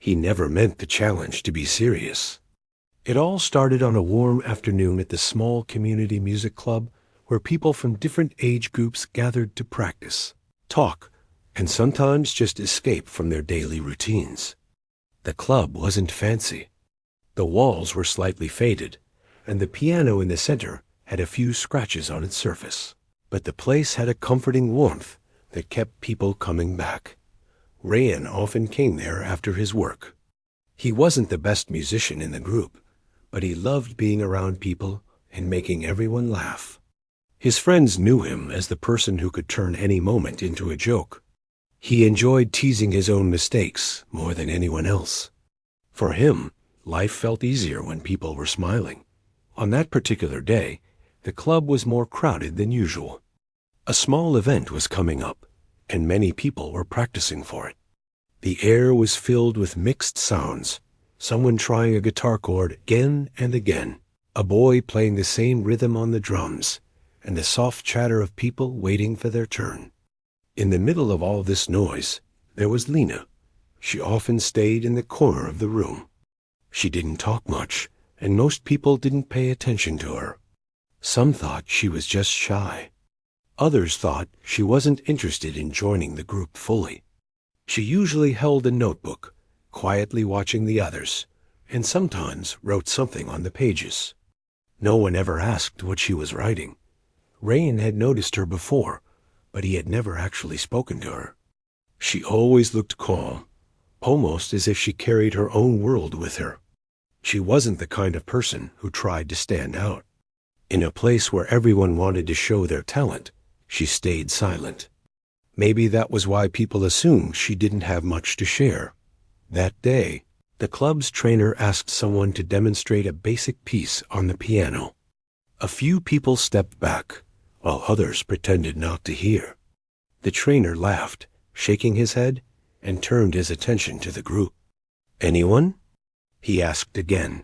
He never meant the challenge to be serious. It all started on a warm afternoon at the small community music club where people from different age groups gathered to practice, talk, and sometimes just escape from their daily routines. The club wasn't fancy. The walls were slightly faded, and the piano in the center had a few scratches on its surface. But the place had a comforting warmth that kept people coming back. Rayan often came there after his work. He wasn't the best musician in the group, but he loved being around people and making everyone laugh. His friends knew him as the person who could turn any moment into a joke. He enjoyed teasing his own mistakes more than anyone else. For him, life felt easier when people were smiling. On that particular day, the club was more crowded than usual. A small event was coming up, and many people were practicing for it. The air was filled with mixed sounds, someone trying a guitar chord again and again, a boy playing the same rhythm on the drums, and the soft chatter of people waiting for their turn. In the middle of all this noise, there was Lena. She often stayed in the corner of the room. She didn't talk much, and most people didn't pay attention to her. Some thought she was just shy. Others thought she wasn't interested in joining the group fully. She usually held a notebook, quietly watching the others, and sometimes wrote something on the pages. No one ever asked what she was writing. Rayan had noticed her before, but he had never actually spoken to her. She always looked calm, almost as if she carried her own world with her. She wasn't the kind of person who tried to stand out. In a place where everyone wanted to show their talent, she stayed silent. Maybe that was why people assumed she didn't have much to share. That day, the club's trainer asked someone to demonstrate a basic piece on the piano. A few people stepped back, while others pretended not to hear. The trainer laughed, shaking his head, and turned his attention to the group. "Anyone?" he asked again.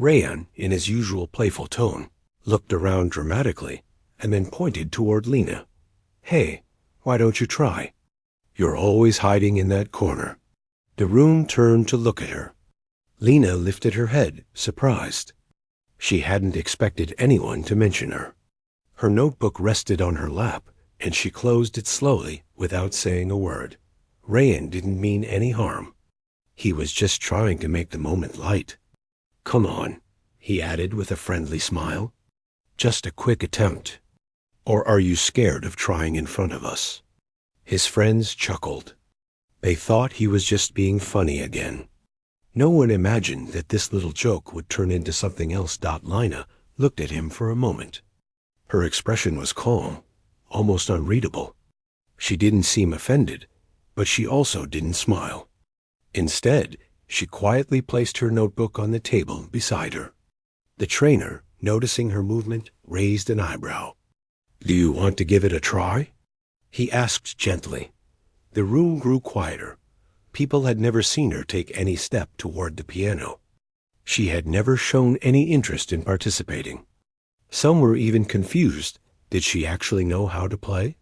Rayan, in his usual playful tone, looked around dramatically and then pointed toward Lena. "Hey, why don't you try? You're always hiding in that corner." The room turned to look at her. Lena lifted her head, surprised. She hadn't expected anyone to mention her. Her notebook rested on her lap, and she closed it slowly without saying a word. Rayan didn't mean any harm. He was just trying to make the moment light. "Come on," he added with a friendly smile. "Just a quick attempt. Or are you scared of trying in front of us?" His friends chuckled. They thought he was just being funny again. No one imagined that this little joke would turn into something else. Lina looked at him for a moment. Her expression was calm, almost unreadable. She didn't seem offended, but she also didn't smile. Instead, she quietly placed her notebook on the table beside her. The trainer, noticing her movement, raised an eyebrow. "Do you want to give it a try?" he asked gently. The room grew quieter. People had never seen her take any step toward the piano. She had never shown any interest in participating. Some were even confused. Did she actually know how to play?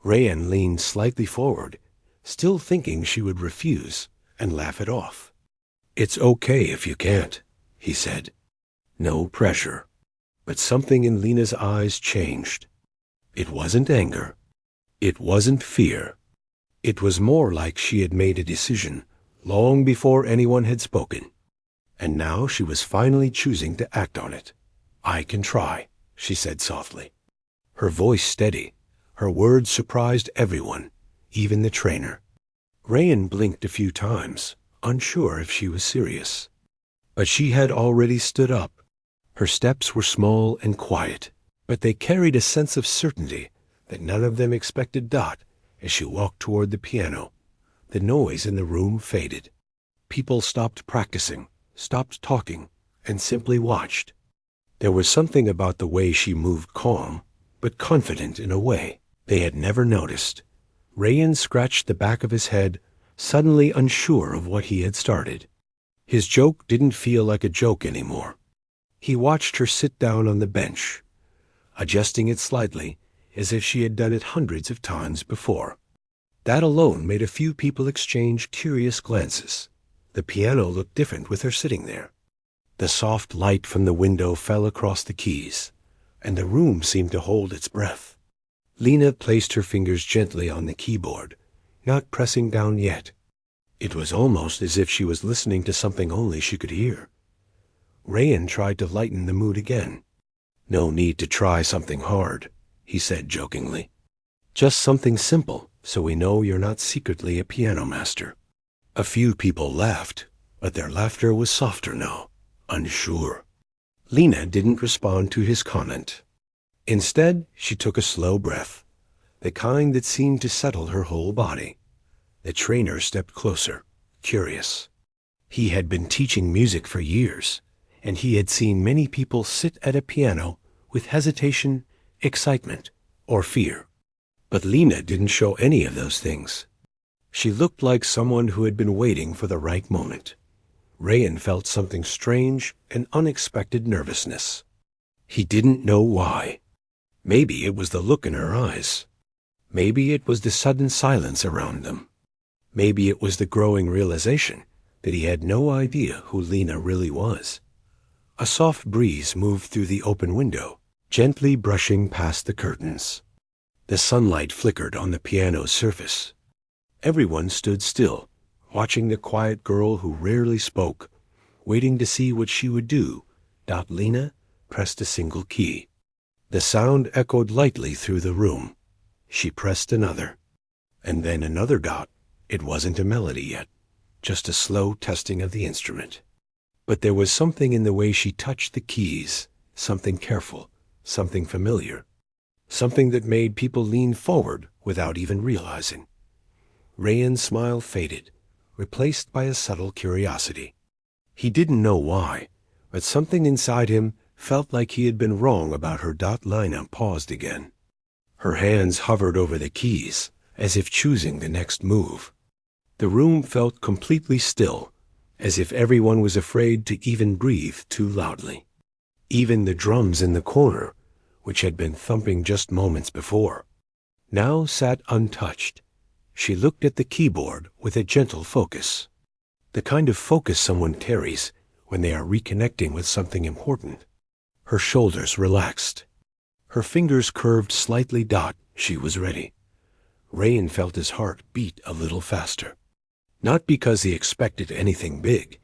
Rayan leaned slightly forward, still thinking she would refuse and laugh it off. "It's okay if you can't," he said. No pressure. But something in Lena's eyes changed. It wasn't anger. It wasn't fear. It was more like she had made a decision long before anyone had spoken. And now she was finally choosing to act on it. "I can try," she said softly. Her voice steady. Her words surprised everyone, even the trainer. Rayan blinked a few times, unsure if she was serious. But she had already stood up. Her steps were small and quiet, but they carried a sense of certainty that none of them expected. As she walked toward the piano, the noise in the room faded. People stopped practicing, stopped talking, and simply watched. There was something about the way she moved, calm, but confident in a way they had never noticed. Rayan scratched the back of his head, suddenly unsure of what he had started. His joke didn't feel like a joke anymore. He watched her sit down on the bench, adjusting it slightly, as if she had done it hundreds of times before. That alone made a few people exchange curious glances. The piano looked different with her sitting there. The soft light from the window fell across the keys, and the room seemed to hold its breath. Lena placed her fingers gently on the keyboard, not pressing down yet. It was almost as if she was listening to something only she could hear. Rayan tried to lighten the mood again. "No need to try something hard," he said jokingly. "Just something simple, so we know you're not secretly a piano master." A few people laughed, but their laughter was softer now, unsure. Lena didn't respond to his comment. Instead, she took a slow breath, the kind that seemed to settle her whole body. The trainer stepped closer, curious. He had been teaching music for years, and he had seen many people sit at a piano with hesitation, excitement, or fear. But Lena didn't show any of those things. She looked like someone who had been waiting for the right moment. Rayan felt something strange and unexpected nervousness. He didn't know why. Maybe it was the look in her eyes. Maybe it was the sudden silence around them. Maybe it was the growing realization that he had no idea who Lena really was. A soft breeze moved through the open window, gently brushing past the curtains. The sunlight flickered on the piano's surface. Everyone stood still, watching the quiet girl who rarely spoke, waiting to see what she would do. Lena pressed a single key. The sound echoed lightly through the room. She pressed another, and then another dot. It wasn't a melody yet, just a slow testing of the instrument. But there was something in the way she touched the keys, something careful, something familiar, something that made people lean forward without even realizing. Rayan's smile faded, replaced by a subtle curiosity. He didn't know why, but something inside him felt like he had been wrong about her. Lena paused again. Her hands hovered over the keys, as if choosing the next move. The room felt completely still, as if everyone was afraid to even breathe too loudly. Even the drums in the corner, which had been thumping just moments before, now sat untouched. She looked at the keyboard with a gentle focus, the kind of focus someone carries when they are reconnecting with something important. Her shoulders relaxed. Her fingers curved slightly. She was ready. Rayan felt his heart beat a little faster. Not because he expected anything big,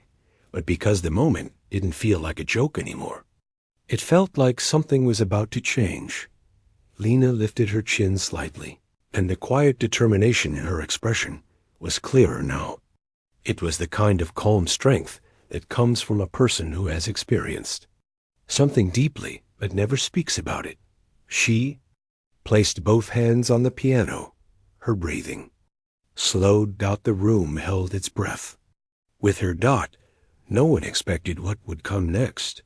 but because the moment didn't feel like a joke anymore. It felt like something was about to change. Lena lifted her chin slightly, and the quiet determination in her expression was clearer now. It was the kind of calm strength that comes from a person who has experienced something deeply but never speaks about it. She placed both hands on the piano, her breathing slowed. The room held its breath. With her. No one expected what would come next.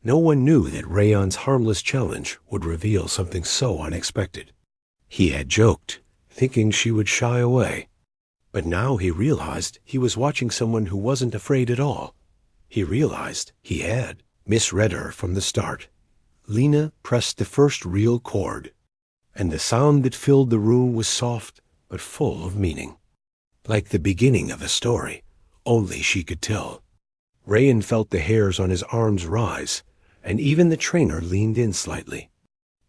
No one knew that Rayan's harmless challenge would reveal something so unexpected. He had joked, thinking she would shy away. But now he realized he was watching someone who wasn't afraid at all. He realized he had misread her from the start. Lena pressed the first real chord, and the sound that filled the room was soft but full of meaning. Like the beginning of a story, only she could tell. Rayan felt the hairs on his arms rise, and even the trainer leaned in slightly,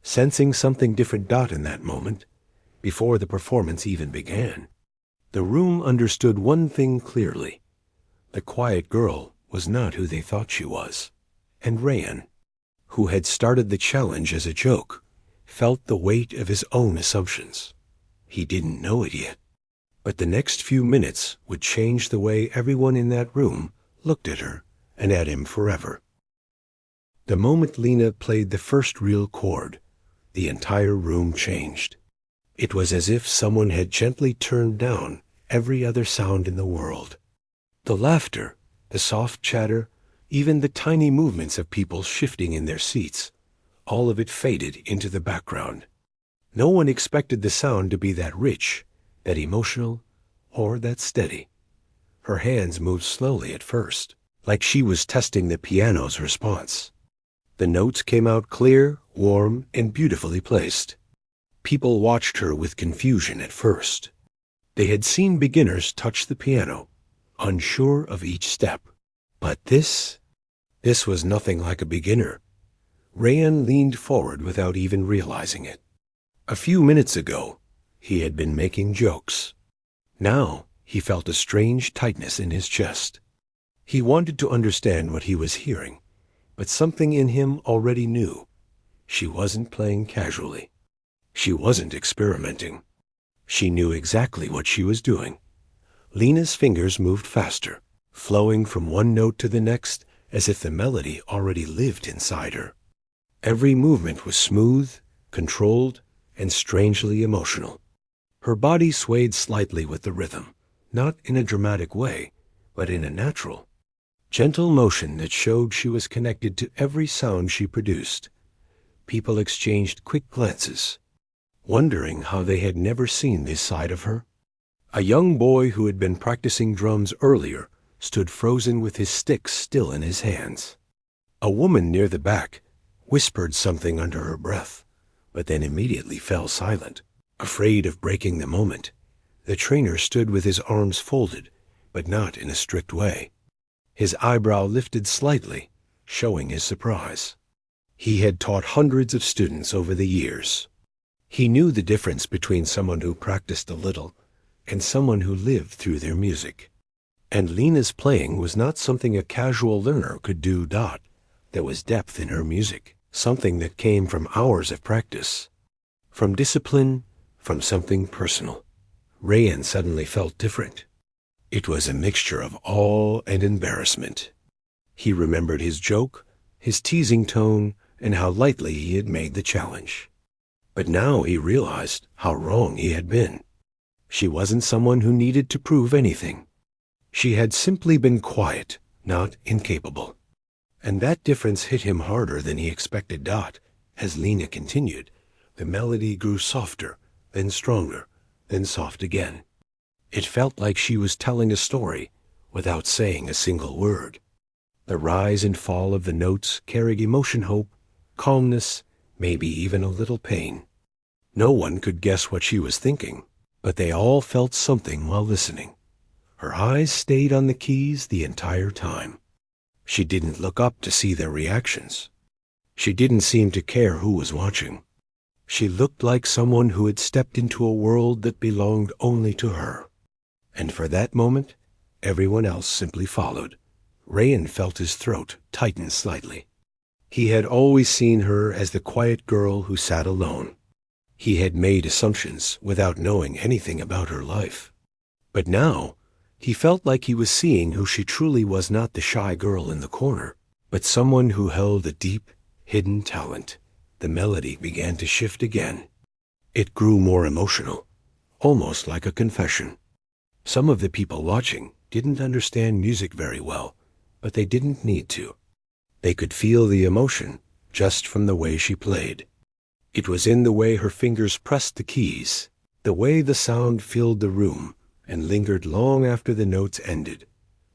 sensing something different. In that moment, before the performance even began, the room understood one thing clearly. The quiet girl was not who they thought she was, and Rayan, who had started the challenge as a joke, felt the weight of his own assumptions. He didn't know it yet, but the next few minutes would change the way everyone in that room looked at her and at him forever. The moment Lena played the first real chord, the entire room changed. It was as if someone had gently turned down every other sound in the world. The laughter, the soft chatter, even the tiny movements of people shifting in their seats, all of it faded into the background. No one expected the sound to be that rich, that emotional, or that steady. Her hands moved slowly at first, like she was testing the piano's response. The notes came out clear, warm, and beautifully placed. People watched her with confusion at first. They had seen beginners touch the piano, unsure of each step. But this was nothing like a beginner. Rayan leaned forward without even realizing it. A few minutes ago, he had been making jokes. Now, he felt a strange tightness in his chest. He wanted to understand what he was hearing, but something in him already knew. She wasn't playing casually. She wasn't experimenting. She knew exactly what she was doing. Lena's fingers moved faster, flowing from one note to the next as if the melody already lived inside her. Every movement was smooth, controlled, and strangely emotional. Her body swayed slightly with the rhythm, not in a dramatic way, but in a natural, gentle motion that showed she was connected to every sound she produced. People exchanged quick glances, wondering how they had never seen this side of her. A young boy who had been practicing drums earlier stood frozen with his stick still in his hands. A woman near the back whispered something under her breath, but then immediately fell silent, afraid of breaking the moment. The trainer stood with his arms folded, but not in a strict way. His eyebrow lifted slightly, showing his surprise. He had taught hundreds of students over the years. He knew the difference between someone who practiced a little and someone who lived through their music. And Lena's playing was not something a casual learner could do. There was depth in her music, something that came from hours of practice, from discipline, from something personal. Rayan suddenly felt different. It was a mixture of awe and embarrassment. He remembered his joke, his teasing tone, and how lightly he had made the challenge. But now he realized how wrong he had been. She wasn't someone who needed to prove anything. She had simply been quiet, not incapable. And that difference hit him harder than he expected. As Lena continued, the melody grew softer, then stronger, then soft again. It felt like she was telling a story without saying a single word. The rise and fall of the notes carried emotion, hope, calmness, maybe even a little pain. No one could guess what she was thinking, but they all felt something while listening. Her eyes stayed on the keys the entire time. She didn't look up to see their reactions. She didn't seem to care who was watching. She looked like someone who had stepped into a world that belonged only to her. And for that moment, everyone else simply followed. Rayan felt his throat tighten slightly. He had always seen her as the quiet girl who sat alone. He had made assumptions without knowing anything about her life. But now, he felt like he was seeing who she truly was, not the shy girl in the corner, but someone who held a deep, hidden talent. The melody began to shift again. It grew more emotional, almost like a confession. Some of the people watching didn't understand music very well, but they didn't need to. They could feel the emotion just from the way she played. It was in the way her fingers pressed the keys, the way the sound filled the room and lingered long after the notes ended.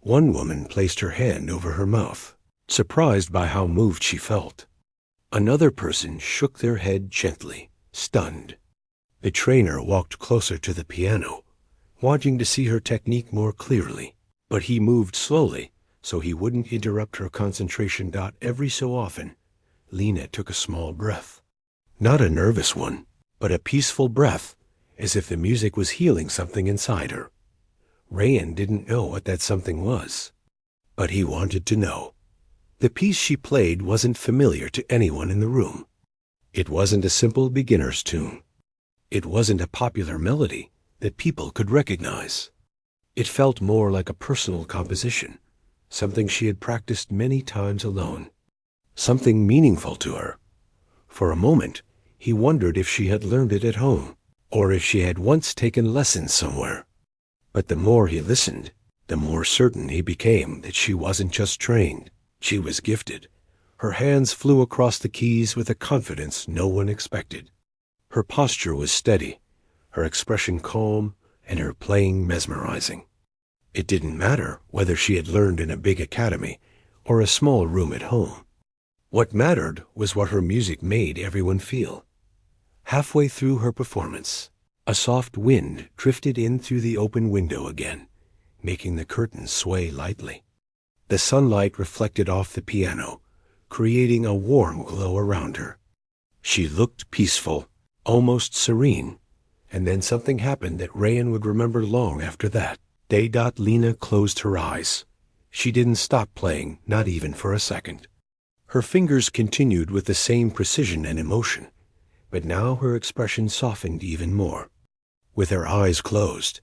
One woman placed her hand over her mouth, surprised by how moved she felt. Another person shook their head gently, stunned. The trainer walked closer to the piano, wanting to see her technique more clearly, but he moved slowly so he wouldn't interrupt her concentration. Every so often, Lena took a small breath. Not a nervous one, but a peaceful breath, as if the music was healing something inside her. Rayan didn't know what that something was, but he wanted to know. The piece she played wasn't familiar to anyone in the room. It wasn't a simple beginner's tune. It wasn't a popular melody that people could recognize. It felt more like a personal composition, something she had practiced many times alone, something meaningful to her. For a moment, he wondered if she had learned it at home, or if she had once taken lessons somewhere. But the more he listened, the more certain he became that she wasn't just trained, she was gifted. Her hands flew across the keys with a confidence no one expected. Her posture was steady, her expression calm, and her playing mesmerizing. It didn't matter whether she had learned in a big academy or a small room at home. What mattered was what her music made everyone feel. Halfway through her performance, a soft wind drifted in through the open window again, making the curtains sway lightly. The sunlight reflected off the piano, creating a warm glow around her. She looked peaceful, almost serene, and then something happened that Rayan would remember long after that. Lena closed her eyes. She didn't stop playing, not even for a second. Her fingers continued with the same precision and emotion, but now her expression softened even more. With her eyes closed,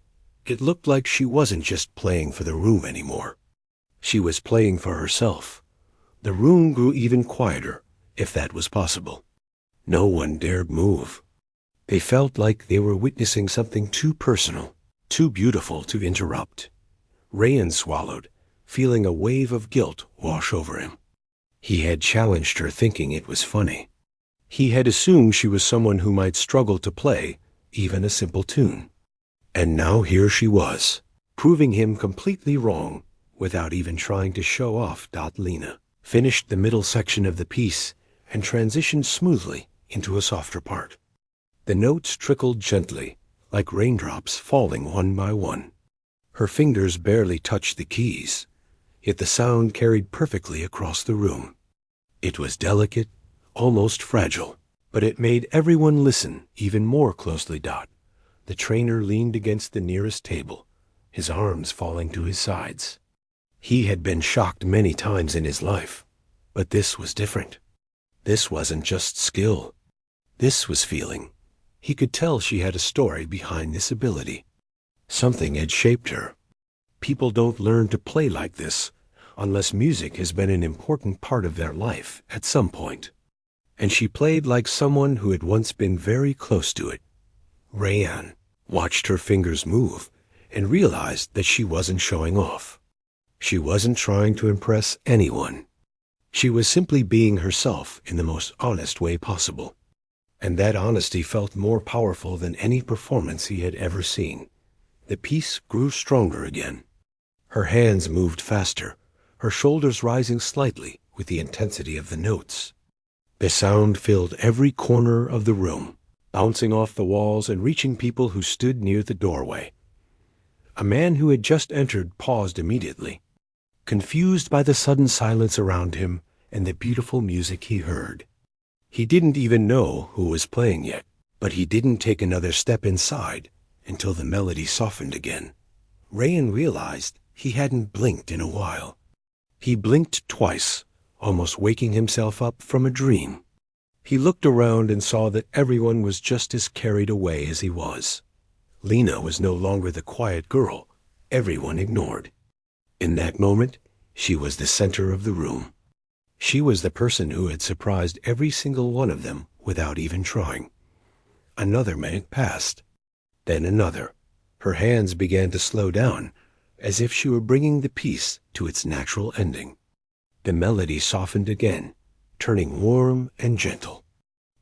it looked like she wasn't just playing for the room anymore. She was playing for herself. The room grew even quieter, if that was possible. No one dared move. They felt like they were witnessing something too personal, too beautiful to interrupt. Rayan swallowed, feeling a wave of guilt wash over him. He had challenged her, thinking it was funny. He had assumed she was someone who might struggle to play even a simple tune. And now here she was, proving him completely wrong without even trying to show off. Lena finished the middle section of the piece and transitioned smoothly into a softer part. The notes trickled gently, like raindrops falling one by one. Her fingers barely touched the keys, yet the sound carried perfectly across the room. It was delicate, almost fragile, but it made everyone listen even more closely. The trainer leaned against the nearest table, his arms falling to his sides. He had been shocked many times in his life, but this was different. This wasn't just skill. This was feeling. He could tell she had a story behind this ability. Something had shaped her. People don't learn to play like this unless music has been an important part of their life at some point. And she played like someone who had once been very close to it. Rayan watched her fingers move and realized that she wasn't showing off. She wasn't trying to impress anyone. She was simply being herself in the most honest way possible. And that honesty felt more powerful than any performance he had ever seen. The piece grew stronger again. Her hands moved faster, her shoulders rising slightly with the intensity of the notes. The sound filled every corner of the room, bouncing off the walls and reaching people who stood near the doorway. A man who had just entered paused immediately, confused by the sudden silence around him and the beautiful music he heard. He didn't even know who was playing yet, but he didn't take another step inside until the melody softened again. Rayan realized he hadn't blinked in a while. He blinked twice, almost waking himself up from a dream. He looked around and saw that everyone was just as carried away as he was. Lena was no longer the quiet girl everyone ignored. In that moment, she was the center of the room. She was the person who had surprised every single one of them without even trying. Another minute passed, then another. Her hands began to slow down, as if she were bringing the piece to its natural ending. The melody softened again, turning warm and gentle.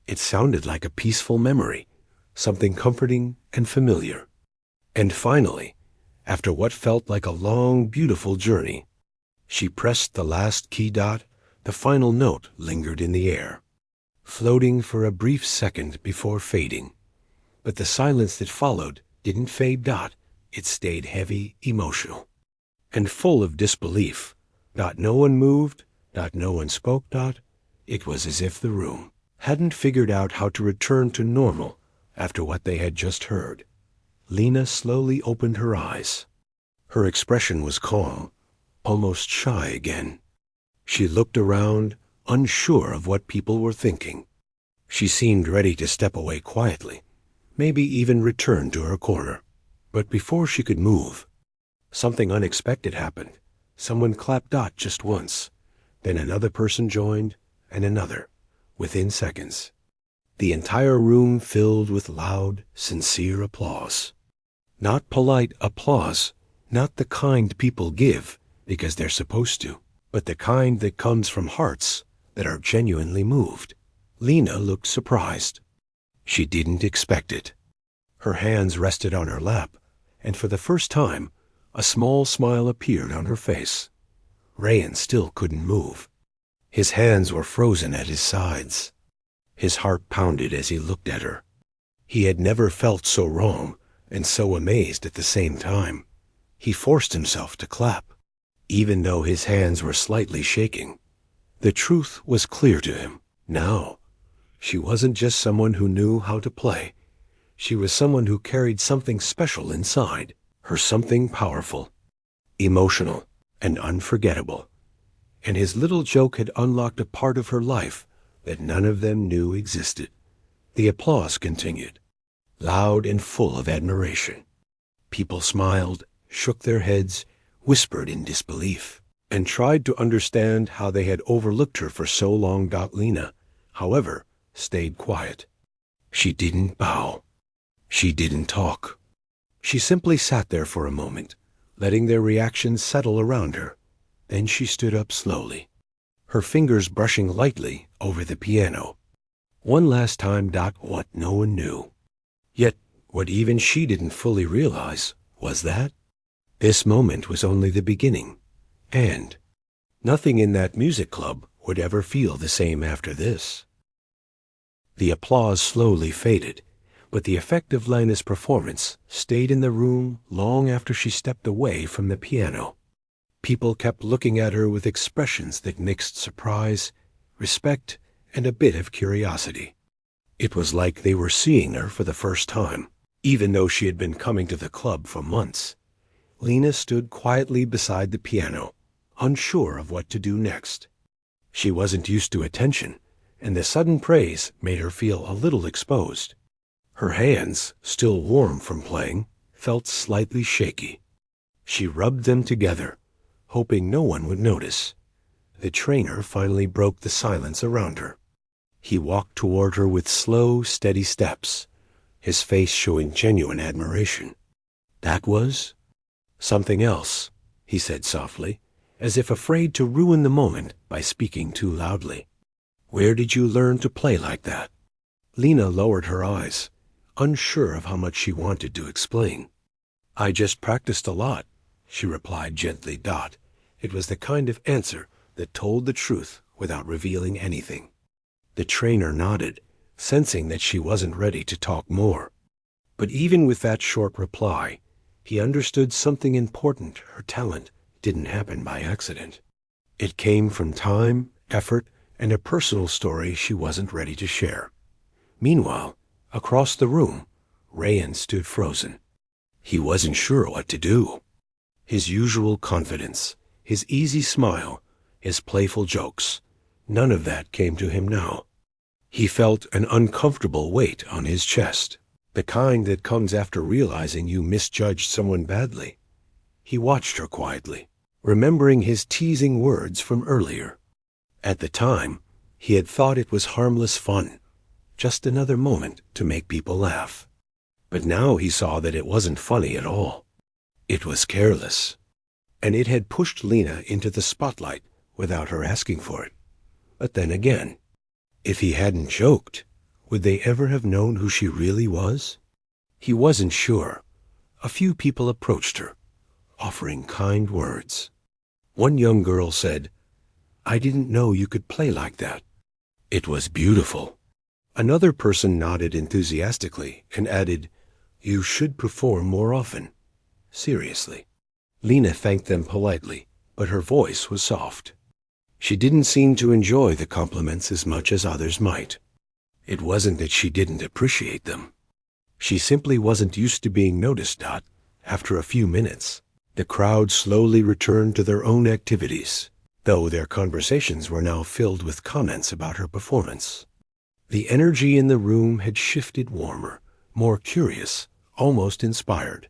It sounded like a peaceful memory, something comforting and familiar. And finally, after what felt like a long, beautiful journey, she pressed the last key. The final note lingered in the air, floating for a brief second before fading. But the silence that followed didn't fade. It stayed heavy, emotional, and full of disbelief. No one moved. No one spoke. It was as if the room hadn't figured out how to return to normal after what they had just heard. Lena slowly opened her eyes. Her expression was calm, almost shy again. She looked around, unsure of what people were thinking. She seemed ready to step away quietly, maybe even return to her corner. But before she could move, something unexpected happened. Someone clapped just once. Then another person joined, and another, within seconds. The entire room filled with loud, sincere applause. Not polite applause, not the kind people give because they're supposed to, but the kind that comes from hearts that are genuinely moved. Lena looked surprised. She didn't expect it. Her hands rested on her lap, and for the first time, a small smile appeared on her face. Rayan still couldn't move. His hands were frozen at his sides. His heart pounded as he looked at her. He had never felt so wrong and so amazed at the same time. He forced himself to clap, even though his hands were slightly shaking. The truth was clear to him. Now, she wasn't just someone who knew how to play. She was someone who carried something special inside her, something powerful, emotional, and unforgettable. And his little joke had unlocked a part of her life that none of them knew existed. The applause continued, loud and full of admiration. People smiled, shook their heads, whispered in disbelief, and tried to understand how they had overlooked her for so long. Lena, however, stayed quiet. She didn't bow. She didn't talk. She simply sat there for a moment, letting their reactions settle around her. Then she stood up slowly, her fingers brushing lightly over the piano. One last time. What no one knew. Yet, what even she didn't fully realize was that this moment was only the beginning, and nothing in that music club would ever feel the same after this. The applause slowly faded, but the effect of Lena's performance stayed in the room long after she stepped away from the piano. People kept looking at her with expressions that mixed surprise, respect, and a bit of curiosity. It was like they were seeing her for the first time, even though she had been coming to the club for months. Lena stood quietly beside the piano, unsure of what to do next. She wasn't used to attention, and the sudden praise made her feel a little exposed. Her hands, still warm from playing, felt slightly shaky. She rubbed them together, hoping no one would notice. The trainer finally broke the silence around her. He walked toward her with slow, steady steps, his face showing genuine admiration. That was something else, he said softly, as if afraid to ruin the moment by speaking too loudly. Where did you learn to play like that? Lena lowered her eyes, unsure of how much she wanted to explain. I just practiced a lot, she replied gently. It was the kind of answer that told the truth without revealing anything. The trainer nodded, sensing that she wasn't ready to talk more. But even with that short reply, he understood something important. Her talent didn't happen by accident. It came from time, effort, and a personal story she wasn't ready to share. Meanwhile, across the room, Rayan stood frozen. He wasn't sure what to do. His usual confidence, his easy smile, his playful jokes, none of that came to him now. He felt an uncomfortable weight on his chest, the kind that comes after realizing you misjudged someone badly. He watched her quietly, remembering his teasing words from earlier. At the time, he had thought it was harmless fun, just another moment to make people laugh. But now he saw that it wasn't funny at all. It was careless, and it had pushed Lena into the spotlight without her asking for it. But then again, if he hadn't joked, would they ever have known who she really was? He wasn't sure. A few people approached her, offering kind words. One young girl said, I didn't know you could play like that. It was beautiful. Another person nodded enthusiastically and added, You should perform more often. Seriously. Lena thanked them politely, but her voice was soft. She didn't seem to enjoy the compliments as much as others might. It wasn't that she didn't appreciate them. She simply wasn't used to being noticed. After a few minutes, the crowd slowly returned to their own activities, though their conversations were now filled with comments about her performance. The energy in the room had shifted warmer, more curious, almost inspired.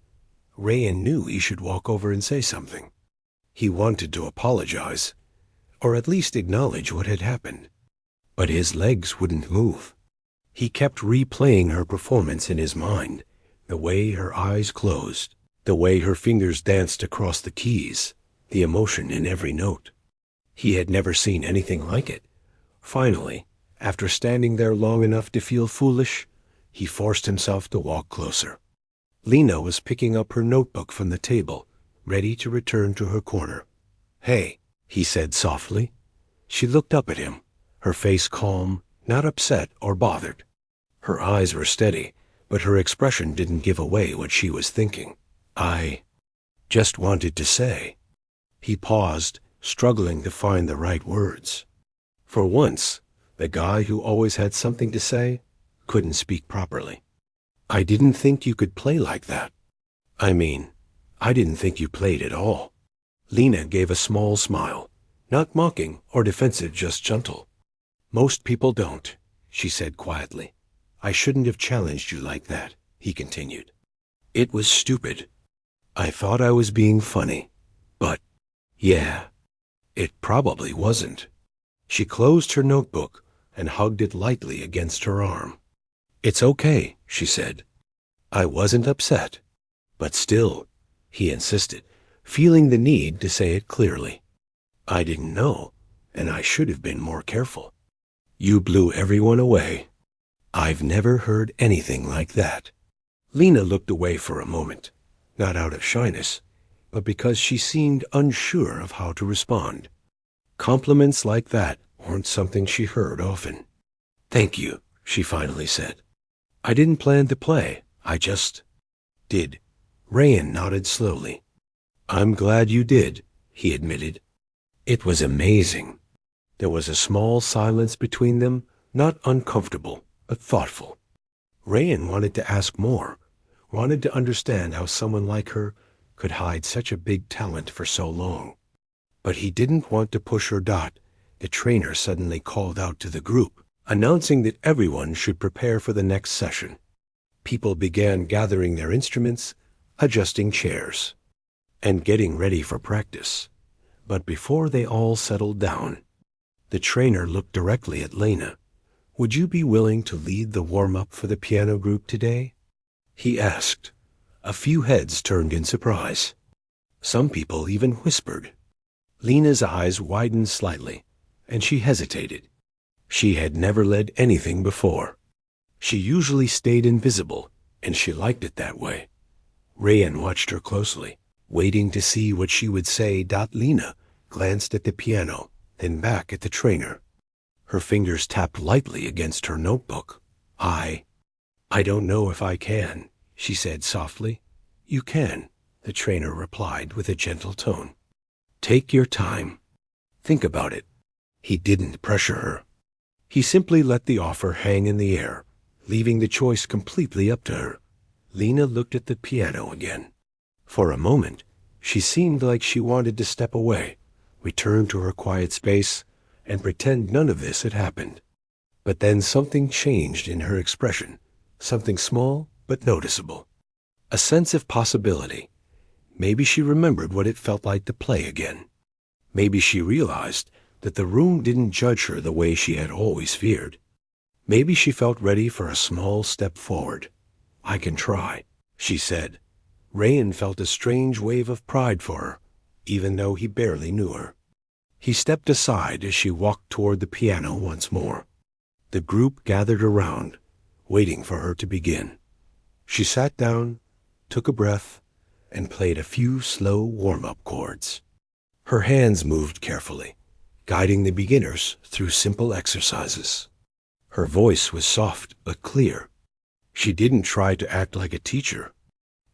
Rayan knew he should walk over and say something. He wanted to apologize, or at least acknowledge what had happened. But his legs wouldn't move. He kept replaying her performance in his mind, the way her eyes closed, the way her fingers danced across the keys, the emotion in every note. He had never seen anything like it. Finally, after standing there long enough to feel foolish, he forced himself to walk closer. Lena was picking up her notebook from the table, ready to return to her corner. Hey, he said softly. She looked up at him, her face calm, not upset or bothered. Her eyes were steady, but her expression didn't give away what she was thinking. just wanted to say. He paused, struggling to find the right words. For once, the guy who always had something to say couldn't speak properly. I didn't think you could play like that. I mean, I didn't think you played at all. Lena gave a small smile, not mocking or defensive, just gentle. Most people don't, she said quietly. I shouldn't have challenged you like that, he continued. It was stupid. I thought I was being funny, but, yeah, it probably wasn't. She closed her notebook and hugged it lightly against her arm. It's okay, she said. I wasn't upset. But still, he insisted, feeling the need to say it clearly. I didn't know, and I should have been more careful. You blew everyone away. I've never heard anything like that. Lena looked away for a moment, not out of shyness, but because she seemed unsure of how to respond. Compliments like that weren't something she heard often. Thank you, she finally said. I didn't plan to play, I just did. Rayan nodded slowly. I'm glad you did, he admitted. It was amazing. There was a small silence between them, not uncomfortable, but thoughtful. Rayan wanted to ask more, wanted to understand how someone like her could hide such a big talent for so long. But he didn't want to push her. The trainer suddenly called out to the group, announcing that everyone should prepare for the next session. People began gathering their instruments, adjusting chairs, and getting ready for practice. But before they all settled down, the trainer looked directly at Lena. Would you be willing to lead the warm-up for the piano group today? He asked. A few heads turned in surprise. Some people even whispered. Lena's eyes widened slightly, and she hesitated. She had never led anything before. She usually stayed invisible, and she liked it that way. Rayan watched her closely, waiting to see what she would say. Lena glanced at the piano, then back at the trainer. Her fingers tapped lightly against her notebook. I don't know if I can, she said softly. You can, the trainer replied with a gentle tone. Take your time. Think about it. He didn't pressure her. He simply let the offer hang in the air, leaving the choice completely up to her. Lena looked at the piano again. For a moment, she seemed like she wanted to step away, return to her quiet space, and pretend none of this had happened. But then something changed in her expression, something small but noticeable. A sense of possibility. Maybe she remembered what it felt like to play again. Maybe she realized that the room didn't judge her the way she had always feared. Maybe she felt ready for a small step forward. I can try, she said. Rayan felt a strange wave of pride for her, even though he barely knew her. He stepped aside as she walked toward the piano once more. The group gathered around, waiting for her to begin. She sat down, took a breath, and played a few slow warm-up chords. Her hands moved carefully, guiding the beginners through simple exercises. Her voice was soft but clear. She didn't try to act like a teacher.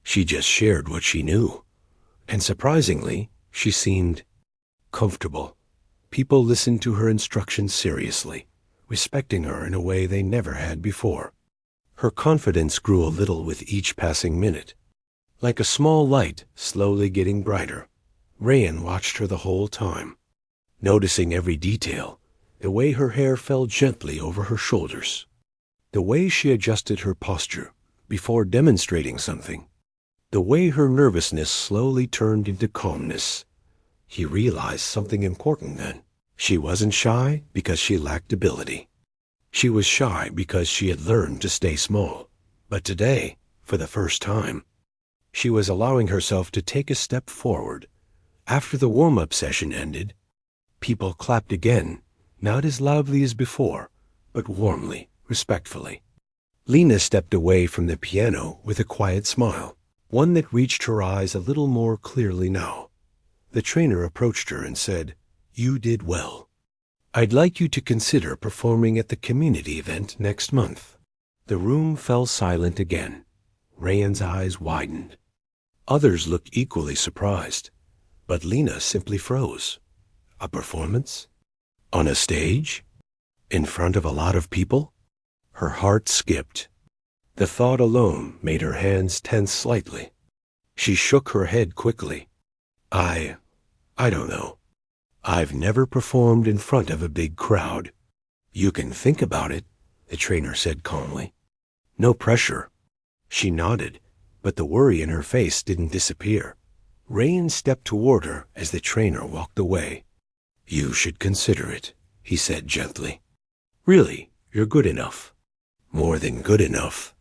She just shared what she knew. And surprisingly, she seemed comfortable. People listened to her instructions seriously, respecting her in a way they never had before. Her confidence grew a little with each passing minute. Like a small light slowly getting brighter, Rayan watched her the whole time, noticing every detail, the way her hair fell gently over her shoulders, the way she adjusted her posture before demonstrating something, the way her nervousness slowly turned into calmness. He realized something important then. She wasn't shy because she lacked ability. She was shy because she had learned to stay small. But today, for the first time, she was allowing herself to take a step forward. After the warm-up session ended, people clapped again, not as loudly as before, but warmly, respectfully. Lena stepped away from the piano with a quiet smile, one that reached her eyes a little more clearly now. The trainer approached her and said, "You did well. I'd like you to consider performing at the community event next month." The room fell silent again. Rayan's eyes widened. Others looked equally surprised, but Lena simply froze. A performance? On a stage? In front of a lot of people? Her heart skipped. The thought alone made her hands tense slightly. She shook her head quickly. I don't know. I've never performed in front of a big crowd. You can think about it, the trainer said calmly. No pressure. She nodded, but the worry in her face didn't disappear. Rain stepped toward her as the trainer walked away. You should consider it, he said gently. Really, you're good enough. More than good enough.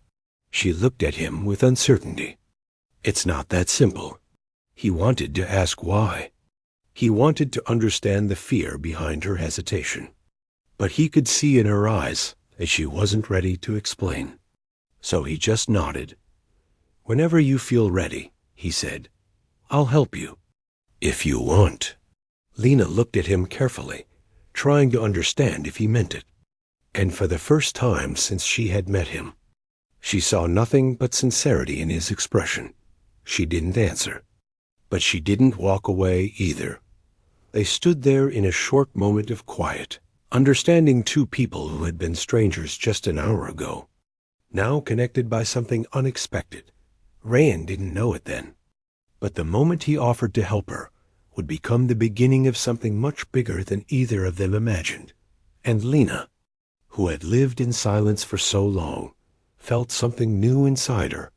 She looked at him with uncertainty. It's not that simple. He wanted to ask why. He wanted to understand the fear behind her hesitation. But he could see in her eyes that she wasn't ready to explain. So he just nodded. Whenever you feel ready, he said, I'll help you. If you want. Lena looked at him carefully, trying to understand if he meant it. And for the first time since she had met him, she saw nothing but sincerity in his expression. She didn't answer. But she didn't walk away either. They stood there in a short moment of quiet, understanding two people who had been strangers just an hour ago, now connected by something unexpected. Rayan didn't know it then. But the moment he offered to help her would become the beginning of something much bigger than either of them imagined. And Lena, who had lived in silence for so long, felt something new inside her,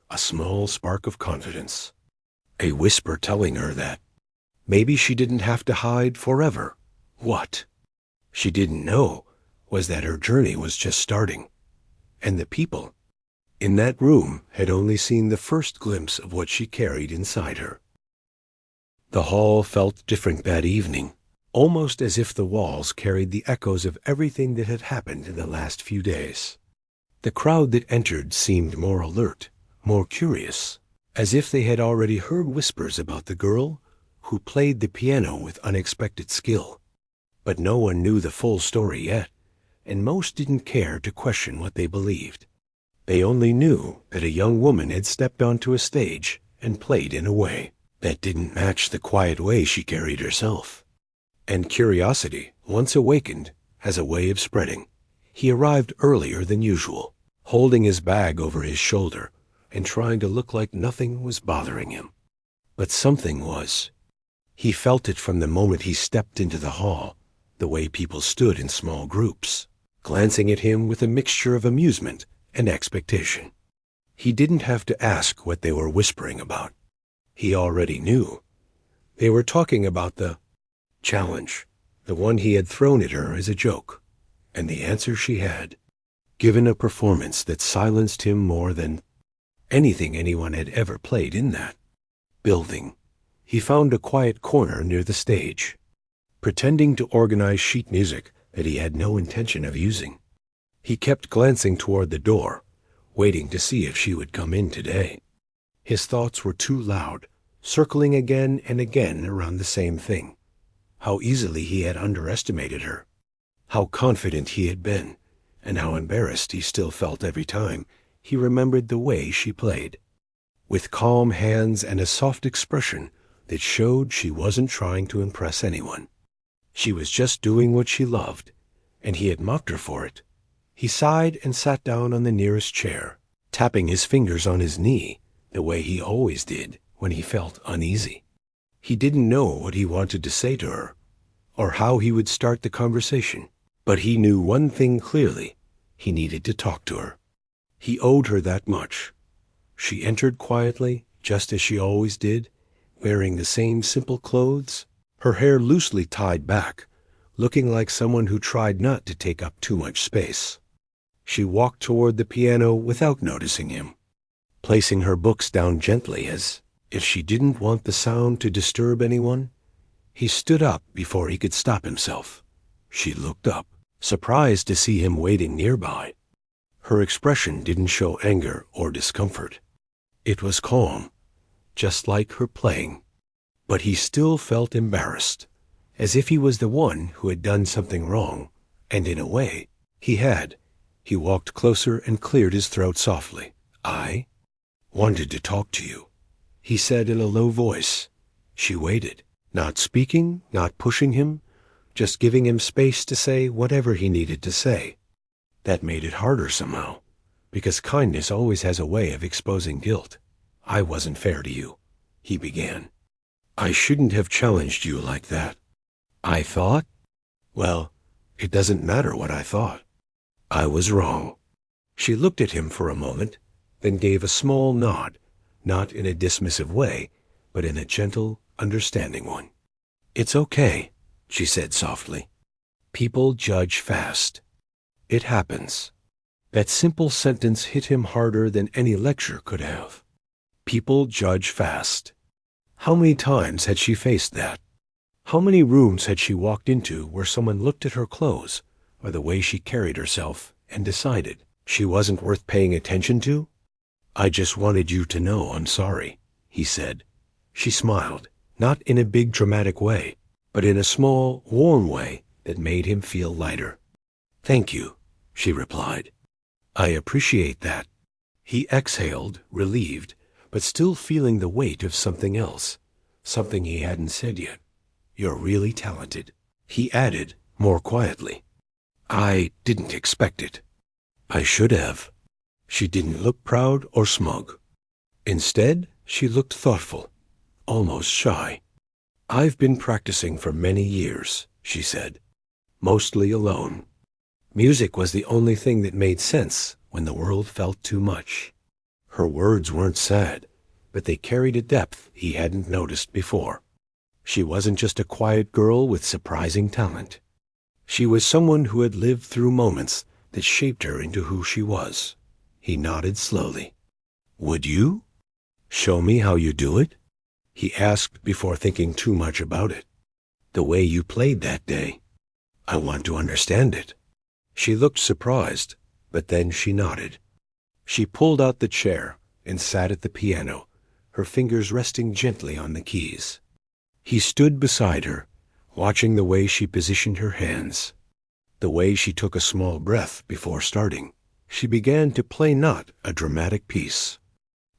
a small spark of confidence. A whisper telling her that maybe she didn't have to hide forever. What she didn't know was that her journey was just starting, and the people in that room had only seen the first glimpse of what she carried inside her. The hall felt different that evening, almost as if the walls carried the echoes of everything that had happened in the last few days. The crowd that entered seemed more alert, more curious, as if they had already heard whispers about the girl who played the piano with unexpected skill. But no one knew the full story yet, and most didn't care to question what they believed. They only knew that a young woman had stepped onto a stage and played in a way that didn't match the quiet way she carried herself. And curiosity, once awakened, has a way of spreading. He arrived earlier than usual, holding his bag over his shoulder and trying to look like nothing was bothering him. But something was. He felt it from the moment he stepped into the hall, the way people stood in small groups, glancing at him with a mixture of amusement and expectation. He didn't have to ask what they were whispering about. He already knew. They were talking about the challenge, the one he had thrown at her as a joke, and the answer she had given a performance that silenced him more than anything anyone had ever played in that building. He found a quiet corner near the stage, pretending to organize sheet music that he had no intention of using. He kept glancing toward the door, waiting to see if she would come in today. His thoughts were too loud, circling again and again around the same thing. How easily he had underestimated her, how confident he had been, and how embarrassed he still felt every time he remembered the way she played. With calm hands and a soft expression that showed she wasn't trying to impress anyone. She was just doing what she loved, and he had mocked her for it. He sighed and sat down on the nearest chair, tapping his fingers on his knee the way he always did when he felt uneasy. He didn't know what he wanted to say to her, or how he would start the conversation, but he knew one thing clearly: he needed to talk to her. He owed her that much. She entered quietly, just as she always did, wearing the same simple clothes, her hair loosely tied back, looking like someone who tried not to take up too much space. She walked toward the piano without noticing him, placing her books down gently as if she didn't want the sound to disturb anyone. He stood up before he could stop himself. She looked up, surprised to see him waiting nearby. Her expression didn't show anger or discomfort. It was calm, just like her playing. But he still felt embarrassed, as if he was the one who had done something wrong, and in a way, he had. He walked closer and cleared his throat softly. I wanted to talk to you. he said in a low voice. She waited, not speaking, not pushing him, just giving him space to say whatever he needed to say. That made it harder somehow, because kindness always has a way of exposing guilt. "I wasn't fair to you," he began. "I shouldn't have challenged you like that." "I thought?" "Well, it doesn't matter what I thought. I was wrong." She looked at him for a moment, then gave a small nod, not in a dismissive way, but in a gentle, understanding one. "It's okay," she said softly. "People judge fast. It happens." That simple sentence hit him harder than any lecture could have. People judge fast. How many times had she faced that? How many rooms had she walked into where someone looked at her clothes or the way she carried herself and decided she wasn't worth paying attention to? "I just wanted you to know I'm sorry," he said. She smiled, not in a big dramatic way, but in a small, warm way that made him feel lighter. "Thank you," she replied. "I appreciate that." He exhaled, relieved, but still feeling the weight of something else, something he hadn't said yet. "You're really talented," he added, more quietly. "I didn't expect it." "I should have." She didn't look proud or smug. Instead, she looked thoughtful, almost shy. "I've been practicing for many years," she said, "mostly alone. Music was the only thing that made sense when the world felt too much." Her words weren't sad, but they carried a depth he hadn't noticed before. She wasn't just a quiet girl with surprising talent. She was someone who had lived through moments that shaped her into who she was. He nodded slowly. "Would you show me how you do it?" he asked before thinking too much about it. "The way you played that day. I want to understand it." She looked surprised, but then she nodded. She pulled out the chair and sat at the piano, her fingers resting gently on the keys. He stood beside her, watching the way she positioned her hands, the way she took a small breath before starting. She began to play not a dramatic piece,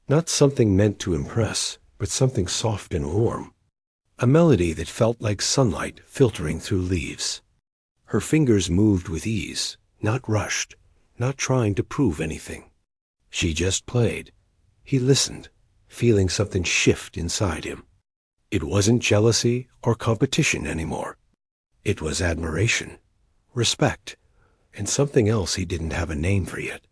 not something meant to impress, but something soft and warm, a melody that felt like sunlight filtering through leaves. Her fingers moved with ease, not rushed, not trying to prove anything. She just played. He listened, feeling something shift inside him. It wasn't jealousy or competition anymore. It was admiration, respect, and something else he didn't have a name for yet.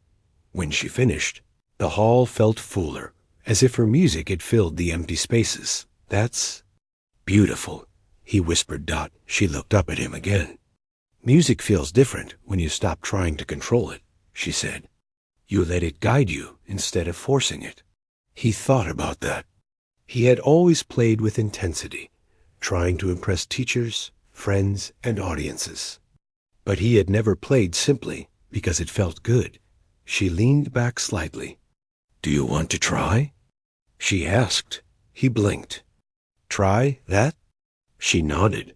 When she finished, the hall felt fuller, as if her music had filled the empty spaces. "That's beautiful," he whispered. She looked up at him again. "Music feels different when you stop trying to control it," she said. "You let it guide you instead of forcing it." He thought about that. He had always played with intensity, trying to impress teachers, friends, and audiences. But he had never played simply because it felt good. She leaned back slightly. "Do you want to try?" she asked. He blinked. "Try that?" She nodded.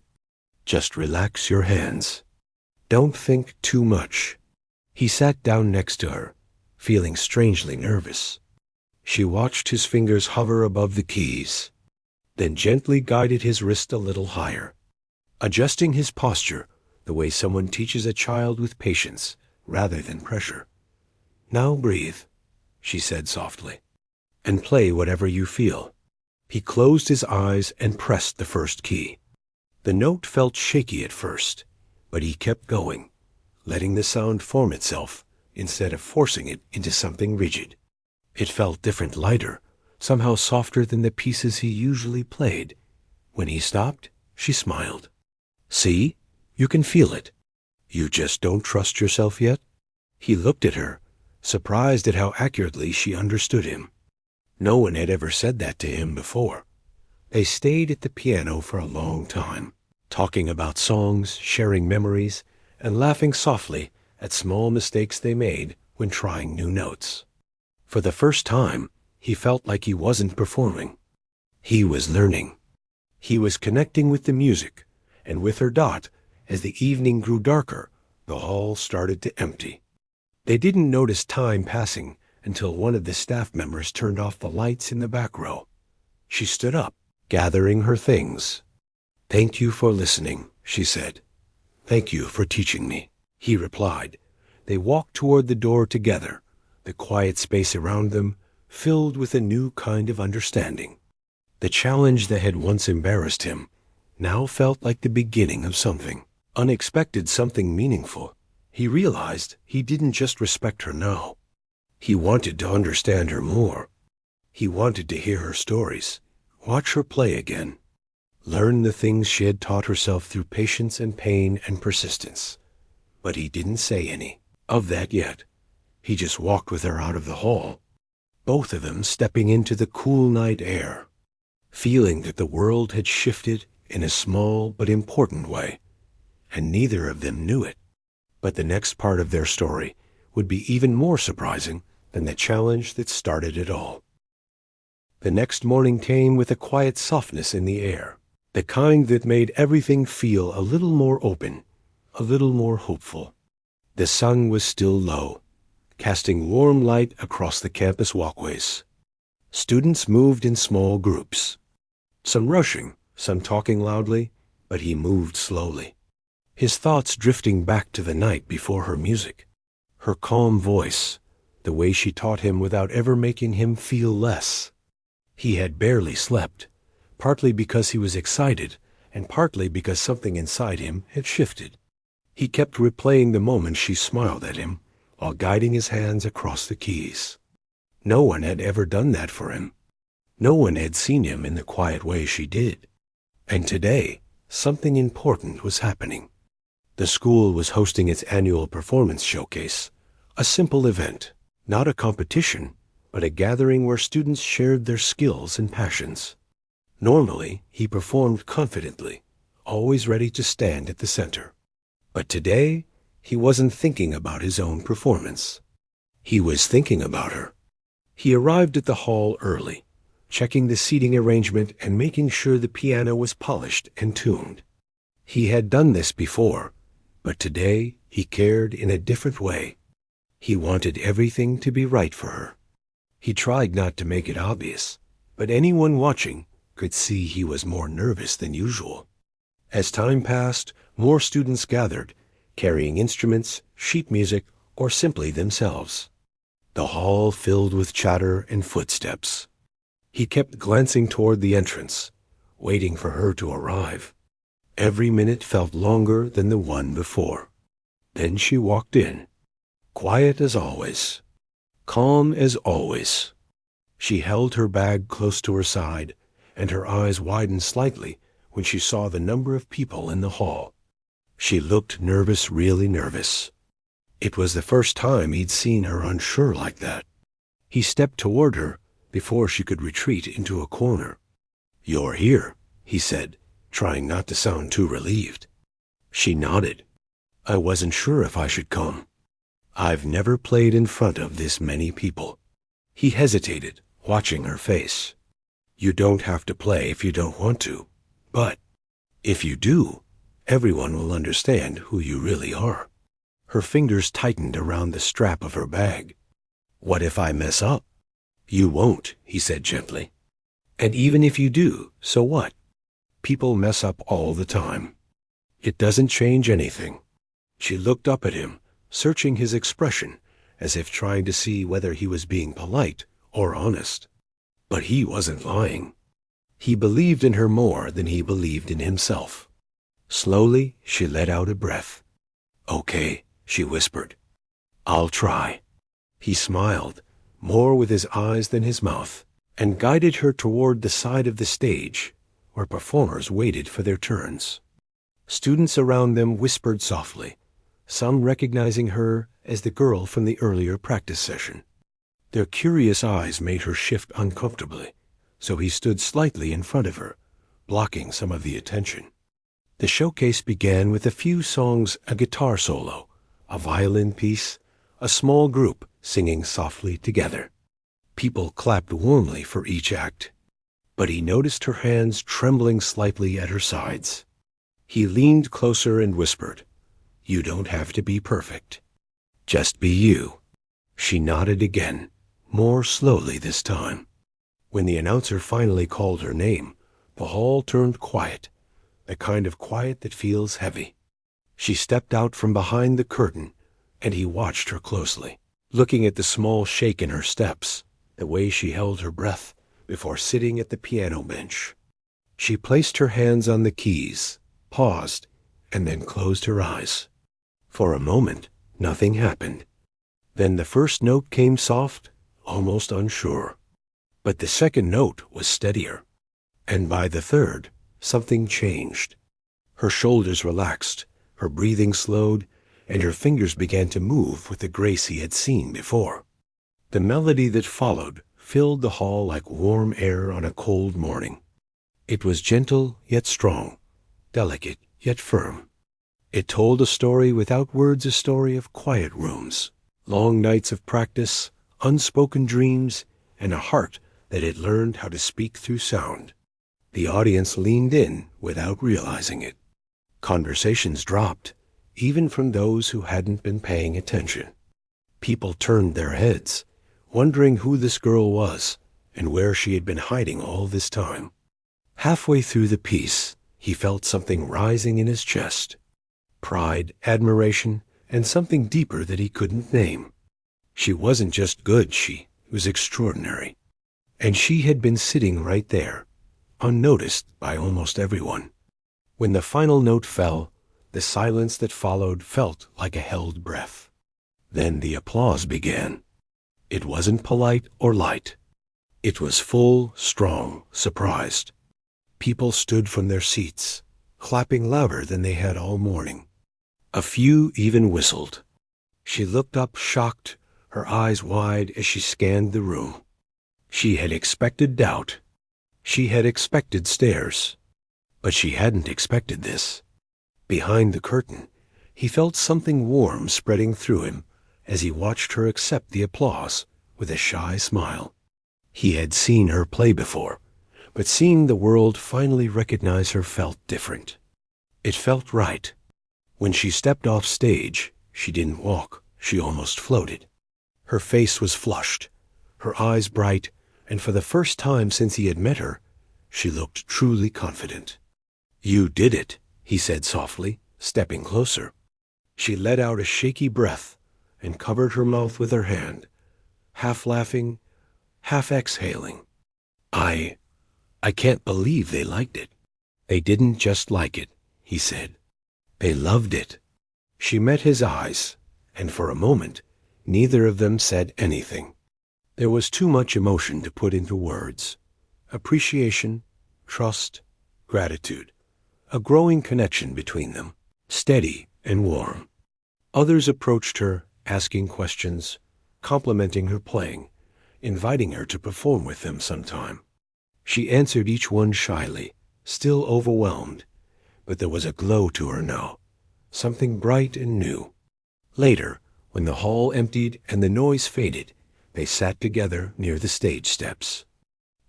"Just relax your hands. Don't think too much." He sat down next to her, feeling strangely nervous. She watched his fingers hover above the keys, then gently guided his wrist a little higher, adjusting his posture the way someone teaches a child with patience rather than pressure. "Now breathe," she said softly, "and play whatever you feel." He closed his eyes and pressed the first key. The note felt shaky at first, but he kept going, letting the sound form itself instead of forcing it into something rigid. It felt different, lighter, somehow softer than the pieces he usually played. When he stopped, she smiled. "See? You can feel it. You just don't trust yourself yet?" He looked at her, surprised at how accurately she understood him. No one had ever said that to him before. They stayed at the piano for a long time, talking about songs, sharing memories, and laughing softly at small mistakes they made when trying new notes. For the first time, he felt like he wasn't performing. He was learning. He was connecting with the music, and with her. As the evening grew darker, the hall started to empty. They didn't notice time passing until one of the staff members turned off the lights in the back row. She stood up, gathering her things. "Thank you for listening," she said. "Thank you for teaching me," he replied. They walked toward the door together, the quiet space around them filled with a new kind of understanding. The challenge that had once embarrassed him now felt like the beginning of something unexpected, something meaningful. He realized he didn't just respect her now. He wanted to understand her more. He wanted to hear her stories, watch her play again, learn the things she had taught herself through patience and pain and persistence. But he didn't say any of that yet. He just walked with her out of the hall, both of them stepping into the cool night air, feeling that the world had shifted in a small but important way, and neither of them knew it. But the next part of their story would be even more surprising than the challenge that started it all. The next morning came with a quiet softness in the air, the kind that made everything feel a little more open, a little more hopeful. The sun was still low, casting warm light across the campus walkways. Students moved in small groups, some rushing, some talking loudly, but he moved slowly, his thoughts drifting back to the night before her music, her calm voice, the way she taught him without ever making him feel less. He had barely slept, partly because he was excited and partly because something inside him had shifted. He kept replaying the moment she smiled at him while guiding his hands across the keys. No one had ever done that for him. No one had seen him in the quiet way she did. And today, something important was happening. The school was hosting its annual performance showcase, a simple event, not a competition, but a gathering where students shared their skills and passions. Normally, he performed confidently, always ready to stand at the center. But today, he wasn't thinking about his own performance. He was thinking about her. He arrived at the hall early, checking the seating arrangement and making sure the piano was polished and tuned. He had done this before, but today he cared in a different way. He wanted everything to be right for her. He tried not to make it obvious, but anyone watching could see he was more nervous than usual. As time passed, more students gathered, carrying instruments, sheet music, or simply themselves. The hall filled with chatter and footsteps. He kept glancing toward the entrance, waiting for her to arrive. Every minute felt longer than the one before. Then she walked in, quiet as always, calm as always. She held her bag close to her side, and her eyes widened slightly when she saw the number of people in the hall. She looked nervous, really nervous. It was the first time he'd seen her unsure like that. He stepped toward her before she could retreat into a corner. "You're here," he said, trying not to sound too relieved. She nodded. "I wasn't sure if I should come. I've never played in front of this many people." He hesitated, watching her face. "You don't have to play if you don't want to, but if you do, everyone will understand who you really are." Her fingers tightened around the strap of her bag. "What if I mess up?" "You won't," he said gently. "And even if you do, so what? People mess up all the time. It doesn't change anything." She looked up at him, searching his expression, as if trying to see whether he was being polite or honest. But he wasn't lying. He believed in her more than he believed in himself. Slowly, she let out a breath. "Okay," she whispered. "I'll try." He smiled, more with his eyes than his mouth, and guided her toward the side of the stage, where performers waited for their turns. Students around them whispered softly, some recognizing her as the girl from the earlier practice session. Their curious eyes made her shift uncomfortably, so he stood slightly in front of her, blocking some of the attention. The showcase began with a few songs, a guitar solo, a violin piece, a small group singing softly together. People clapped warmly for each act, but he noticed her hands trembling slightly at her sides. He leaned closer and whispered, "You don't have to be perfect. Just be you." She nodded again, more slowly this time. When the announcer finally called her name, the hall turned quiet, the kind of quiet that feels heavy. She stepped out from behind the curtain, and he watched her closely, looking at the small shake in her steps, the way she held her breath before sitting at the piano bench. She placed her hands on the keys, paused, and then closed her eyes. For a moment, nothing happened. Then the first note came soft, almost unsure. But the second note was steadier. And by the third, something changed. Her shoulders relaxed, her breathing slowed, and her fingers began to move with the grace he had seen before. The melody that followed filled the hall like warm air on a cold morning. It was gentle yet strong, delicate yet firm. It told a story without words, a story of quiet rooms, long nights of practice, unspoken dreams, and a heart that had learned how to speak through sound. The audience leaned in without realizing it. Conversations dropped, even from those who hadn't been paying attention. People turned their heads, wondering who this girl was and where she had been hiding all this time. Halfway through the piece, he felt something rising in his chest. Pride, admiration, and something deeper that he couldn't name. She wasn't just good, she was extraordinary. And she had been sitting right there, unnoticed by almost everyone. When the final note fell, the silence that followed felt like a held breath. Then the applause began. It wasn't polite or light. It was full, strong, surprised. People stood from their seats, clapping louder than they had all morning. A few even whistled. She looked up shocked, her eyes wide as she scanned the room. She had expected doubt. She had expected stares. But she hadn't expected this. Behind the curtain, he felt something warm spreading through him as he watched her accept the applause with a shy smile. He had seen her play before, but seeing the world finally recognize her felt different. It felt right. When she stepped off stage, she didn't walk, she almost floated. Her face was flushed, her eyes bright, and for the first time since he had met her, she looked truly confident. "You did it," he said softly, stepping closer. She let out a shaky breath and covered her mouth with her hand, half laughing, half exhaling. I can't believe they liked it." "They didn't just like it," he said. "They loved it." She met his eyes, and for a moment, neither of them said anything. There was too much emotion to put into words. Appreciation, trust, gratitude. A growing connection between them, steady and warm. Others approached her, asking questions, complimenting her playing, inviting her to perform with them sometime. She answered each one shyly, still overwhelmed, but there was a glow to her now, something bright and new. Later, when the hall emptied and the noise faded, they sat together near the stage steps.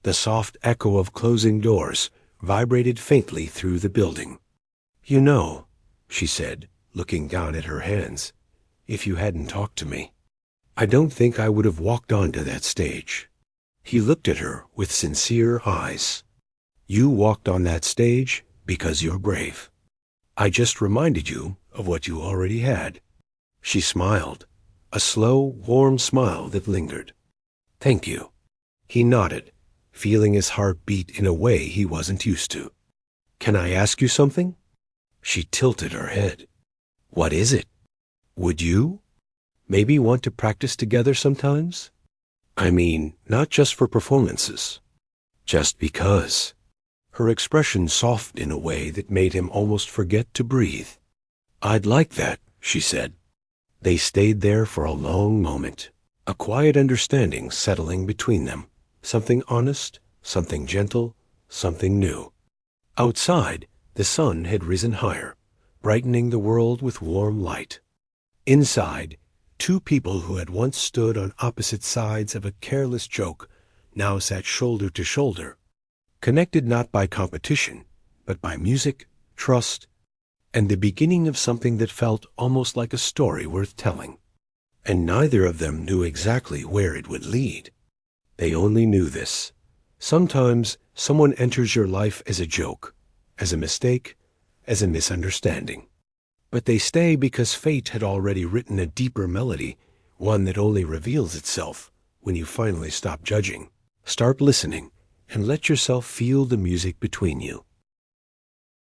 The soft echo of closing doors vibrated faintly through the building. "You know," she said, looking down at her hands, "if you hadn't talked to me, I don't think I would have walked onto that stage." He looked at her with sincere eyes. "You walked on that stage because you're brave. I just reminded you of what you already had." She smiled, a slow, warm smile that lingered. "Thank you." He nodded, feeling his heart beat in a way he wasn't used to. "Can I ask you something?" She tilted her head. "What is it? Would you maybe want to practice together sometimes? I mean, not just for performances. Just because." Her expression softened in a way that made him almost forget to breathe. "I'd like that," she said. They stayed there for a long moment, a quiet understanding settling between them, something honest, something gentle, something new. Outside, the sun had risen higher, brightening the world with warm light. Inside, two people who had once stood on opposite sides of a careless joke now sat shoulder to shoulder, connected not by competition, but by music, trust, and the beginning of something that felt almost like a story worth telling. And neither of them knew exactly where it would lead. They only knew this. Sometimes someone enters your life as a joke, as a mistake, as a misunderstanding. But they stay because fate had already written a deeper melody, one that only reveals itself when you finally stop judging, start listening, and let yourself feel the music between you.